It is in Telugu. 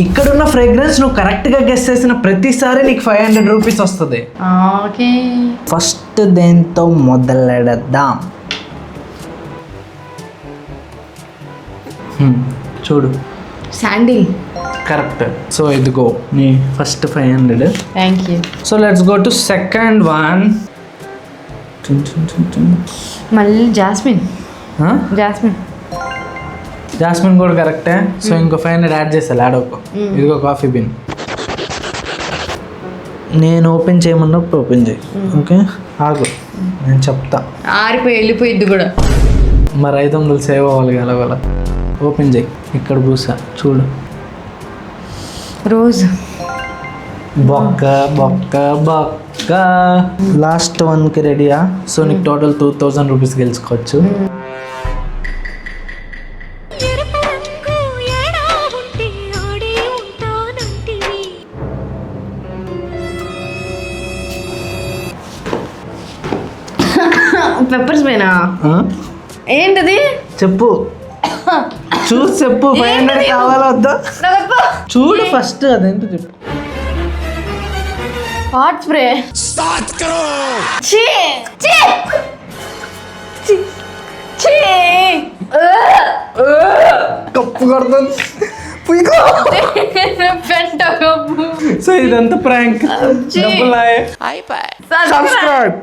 ఇక్కడున్న ఫ్రేగ్రెన్స్ నువ్వు కరెక్ట్గా గెస్ చేసిన ప్రతిసారి నీకు 500 రూపీస్ వస్తుంది. ఓకే, ఫస్ట్ దేంతో మొదలెడదాం? చూడు, శాండిల్. కరెక్ట్. సో ఇదిగో నీ first 500. Thank you. So let's go to second one. మళ్ళీ జాస్మిన్. జాస్మిన్ జాస్మిన్ కూడా కరెక్టే. సో ఇంకో 500 యాడ్ చేస్తా, ఆడోకో. ఇదిగో కాఫీ బిన్. నేను ఓపెన్ చేయమన్నప్పుడు ఓపెన్ చేయి. ఓకే, ఆగు, నేను చెప్తా. ఆరిపోయి వెళ్ళిపోయిద్ది కూడా. మరి 500 సేవ్ అవ్వాలి కదా. ఓపెన్ చేయి, ఇక్కడ పూసా చూడు. రోజ్. బొక్క బొక్క బొక్క. లాస్ట్ వన్కి రెడీయా? సో నీకు టోటల్ 2000 రూపీస్ గెలుచుకోవచ్చు. పెప్పర్ స్ప్రేనా? ఏంటది? చెప్పు, చూసి చెప్పు. 500 కావాలా వద్దా? చూడు ఫస్ట్, అదేంటో చెప్పు. Hot spray. కప్పు కొడుతుంది. సో ఇదంతా ప్రాంక్. సబ్స్క్రైబ్.